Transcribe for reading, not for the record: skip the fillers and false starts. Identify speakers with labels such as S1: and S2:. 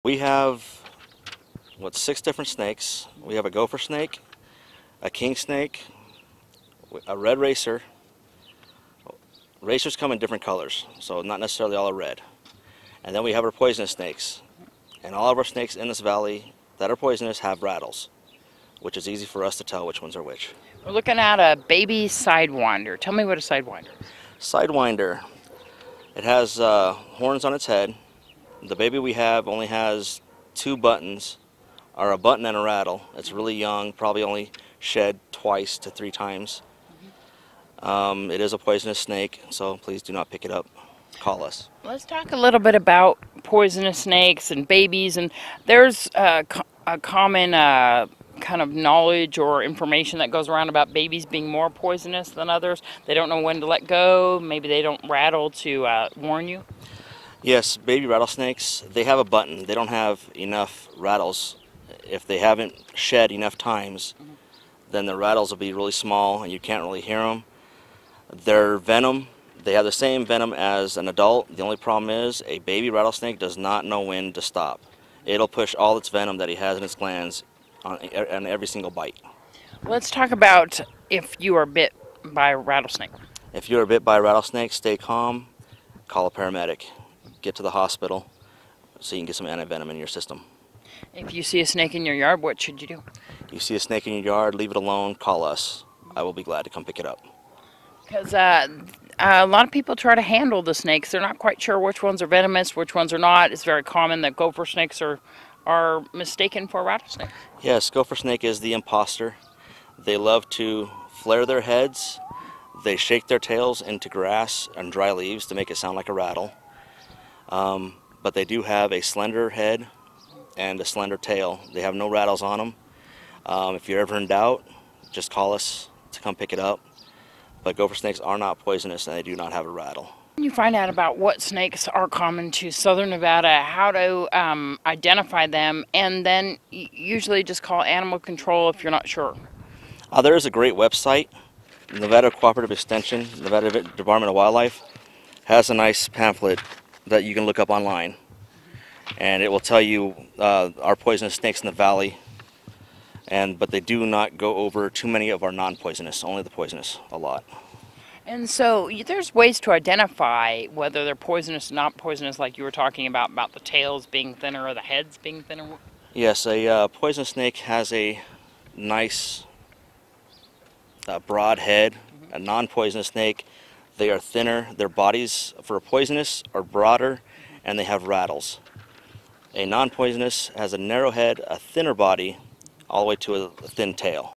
S1: We have, 6 different snakes. We have a gopher snake, a king snake, a red racer. Racers come in different colors, so not necessarily all are red. And then we have our poisonous snakes. And all of our snakes in this valley that are poisonous have rattles, which is easy for us to tell which ones are which.
S2: We're looking at a baby sidewinder. Tell me what a sidewinder is.
S1: Sidewinder, it has horns on its head. The baby we have only has 2 buttons, or a button and a rattle. It's really young, probably only shed twice to 3 times. It is a poisonous snake, so please do not pick it up. Call us.
S2: Let's talk a little bit about poisonous snakes and babies. And there's a common kind of knowledge or information that goes around about babies being more poisonous than others. They don't know when to let go. Maybe they don't rattle to warn you.
S1: Yes, baby rattlesnakes, they have a button. They don't have enough rattles. If they haven't shed enough times, then the rattles will be really small and you can't really hear them. Their venom, they have the same venom as an adult. The only problem is a baby rattlesnake does not know when to stop. It'll push all its venom that he has in its glands on every single bite.
S2: Let's talk about if you are bit by a rattlesnake.
S1: If you're bit by a rattlesnake, stay calm, call a paramedic, get to the hospital so you can get some antivenom in your system.
S2: If you see a snake in your yard, what should you do?
S1: You see a snake in your yard, leave it alone, call us. I will be glad to come pick it up.
S2: Because a lot of people try to handle the snakes. They're not quite sure which ones are venomous, which ones are not. It's very common that gopher snakes are mistaken for rattlesnakes.
S1: Yes, gopher snake is the imposter. They love to flare their heads. They shake their tails into grass and dry leaves to make it sound like a rattle. But they do have a slender head and a slender tail. They have no rattles on them. If you're ever in doubt, just call us to come pick it up. But gopher snakes are not poisonous and they do not have a rattle.
S2: When you find out about what snakes are common to southern Nevada, how to identify them, and then usually just call animal control if you're not sure.
S1: There is a great website. Nevada Cooperative Extension, Nevada Department of Wildlife, has a nice pamphlet that you can look up online. And it will tell you our poisonous snakes in the valley. But they do not go over too many of our non-poisonous, only the poisonous a lot.
S2: And so there's ways to identify whether they're poisonous or not poisonous, like you were talking about the tails being thinner or the heads being thinner?
S1: Yes, a poisonous snake has a nice broad head. A non-poisonous snake, they are thinner. Their bodies for a poisonous are broader and they have rattles. A non-poisonous has a narrow head, a thinner body, all the way to a thin tail.